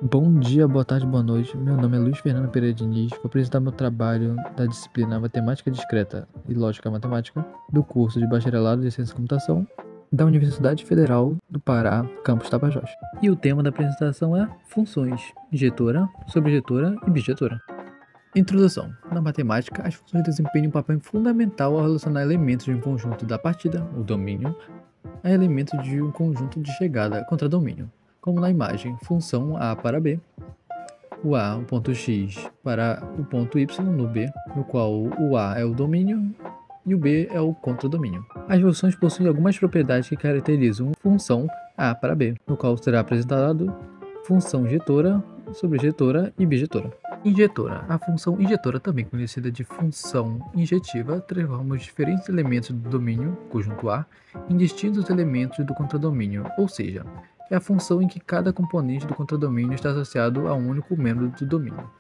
Bom dia, boa tarde, boa noite. Meu nome é Luiz Fernando Pereira Diniz. Vou apresentar meu trabalho da disciplina Matemática Discreta e Lógica Matemática do curso de Bacharelado em Ciência da Computação da Universidade Federal do Pará, campus Tapajós. E o tema da apresentação é funções injetora, sobrejetora e bijetora. Introdução. Na matemática, as funções desempenham um papel fundamental ao relacionar elementos de um conjunto da partida, o domínio, a elementos de um conjunto de chegada, contradomínio, como na imagem, função A para B, o ponto x para o ponto y no B, no qual o A é o domínio e o B é o contradomínio. As funções possuem algumas propriedades que caracterizam função A para B, no qual será apresentado função injetora, sobrejetora e bijetora. Injetora. A função injetora, também conhecida de função injetiva, transforma os diferentes elementos do domínio, conjunto A, em distintos elementos do contradomínio, ou seja, é a função em que cada componente do contradomínio está associado a um único membro do domínio.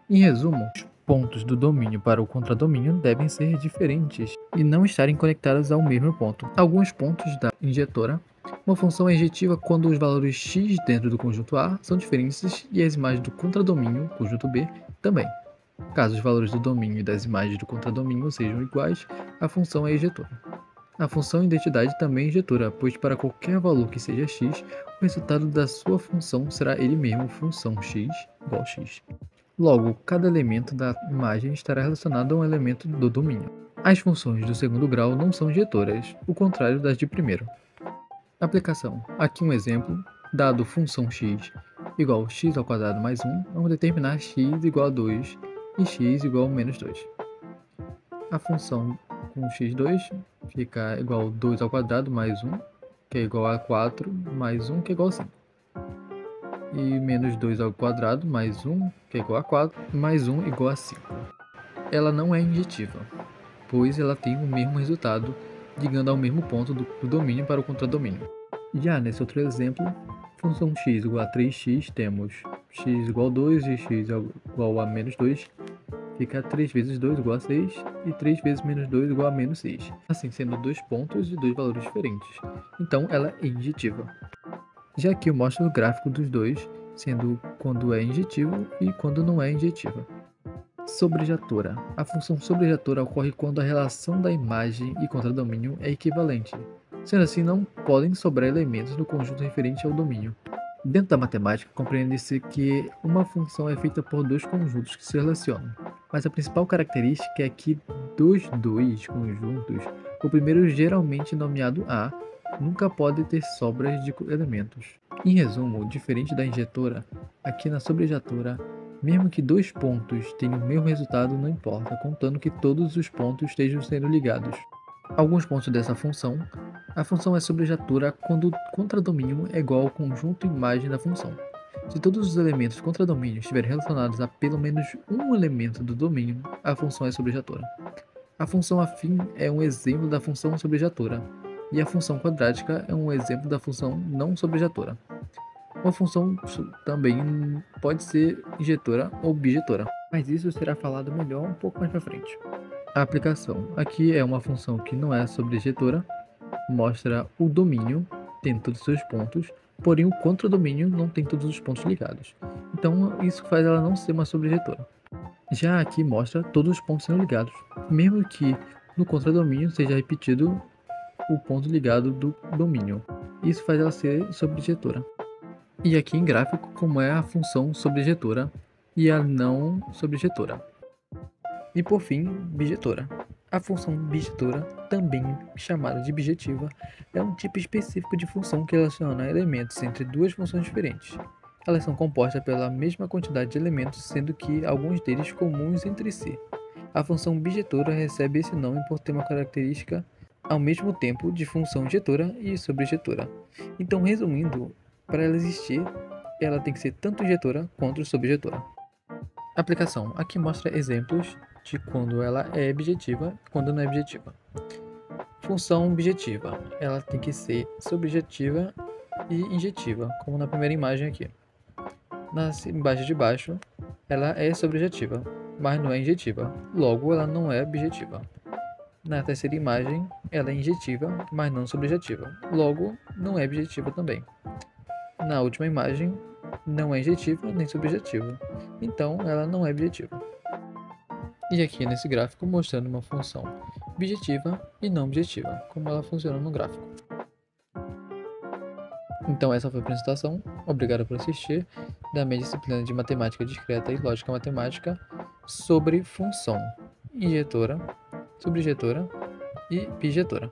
Em resumo, os pontos do domínio para o contradomínio devem ser diferentes e não estarem conectados ao mesmo ponto. Alguns pontos da injetora. Uma função é injetiva quando os valores x dentro do conjunto A são diferentes e as imagens do contradomínio, conjunto B, também. Caso os valores do domínio e das imagens do contradomínio sejam iguais, a função é injetora. A função identidade também é injetora, pois para qualquer valor que seja x, o resultado da sua função será ele mesmo, função x igual x. Logo, cada elemento da imagem estará relacionado a um elemento do domínio. As funções do segundo grau não são injetoras, o contrário das de primeiro. Aplicação. Aqui um exemplo. Dado função x igual a x ao quadrado mais 1, vamos determinar x igual a 2 e x igual a menos 2. A função com x2 fica igual a 2 ao quadrado mais 1, que é igual a 4, mais 1, que é igual a 5. E menos 2 ao quadrado mais 1, que é igual a 4, mais 1 igual a 5. Ela não é injetiva, pois ela tem o mesmo resultado, ligando ao mesmo ponto do domínio para o contradomínio. Já nesse outro exemplo, função x igual a 3x, temos x igual a 2 e x igual a menos 2, fica 3 vezes 2 igual a 6 e 3 vezes menos 2 igual a menos 6, assim sendo dois pontos de dois valores diferentes. Então ela é injetiva. Já aqui eu mostro o gráfico dos dois, sendo quando é injetivo e quando não é injetiva. Sobrejatora. A função sobrejatora ocorre quando a relação da imagem e contradomínio é equivalente. Sendo assim, não podem sobrar elementos no conjunto referente ao domínio. Dentro da matemática, compreende-se que uma função é feita por dois conjuntos que se relacionam, mas a principal característica é que dos dois conjuntos, o primeiro, geralmente nomeado A, nunca pode ter sobras de elementos. Em resumo, diferente da injetora, aqui na sobrejatora, mesmo que dois pontos tenham o mesmo resultado, não importa, contando que todos os pontos estejam sendo ligados. Alguns pontos dessa função. A função é sobrejatora quando o contradomínio é igual ao conjunto imagem da função. Se todos os elementos do contradomínio estiverem relacionados a pelo menos um elemento do domínio, a função é sobrejatora. A função afim é um exemplo da função sobrejatora, e a função quadrática é um exemplo da função não sobrejatora. Uma função também pode ser injetora ou bijetora, mas isso será falado melhor um pouco mais para frente. A aplicação. Aqui é uma função que não é sobrejetora, mostra o domínio, tem todos os seus pontos, porém o contradomínio não tem todos os pontos ligados. Então isso faz ela não ser uma sobrejetora. Já aqui mostra todos os pontos sendo ligados, mesmo que no contradomínio seja repetido o ponto ligado do domínio. Isso faz ela ser sobrejetora. E aqui em gráfico como é a função sobrejetora e a não sobrejetora. E por fim, bijetora. A função bijetora, também chamada de bijetiva, é um tipo específico de função que relaciona elementos entre duas funções diferentes. Elas são compostas pela mesma quantidade de elementos, sendo que alguns deles comuns entre si. A função bijetora recebe esse nome por ter uma característica ao mesmo tempo de função injetora e sobrejetora. Então, resumindo, para ela existir, ela tem que ser tanto injetora quanto sobrejetora. Aplicação. Aqui mostra exemplos de quando ela é bijetiva e quando não é bijetiva. Função bijetiva. Ela tem que ser sobrejetiva e injetiva, como na primeira imagem aqui. Na imagem de baixo, ela é sobrejetiva, mas não é injetiva. Logo, ela não é bijetiva. Na terceira imagem, ela é injetiva, mas não sobrejetiva. Logo, não é bijetiva também. Na última imagem, não é injetiva nem subjetiva, então ela não é objetiva. E aqui nesse gráfico mostrando uma função objetiva e não objetiva, como ela funciona no gráfico. Então essa foi a apresentação, obrigado por assistir, da minha disciplina de Matemática Discreta e Lógica Matemática sobre função injetora, subjetora e bijetora.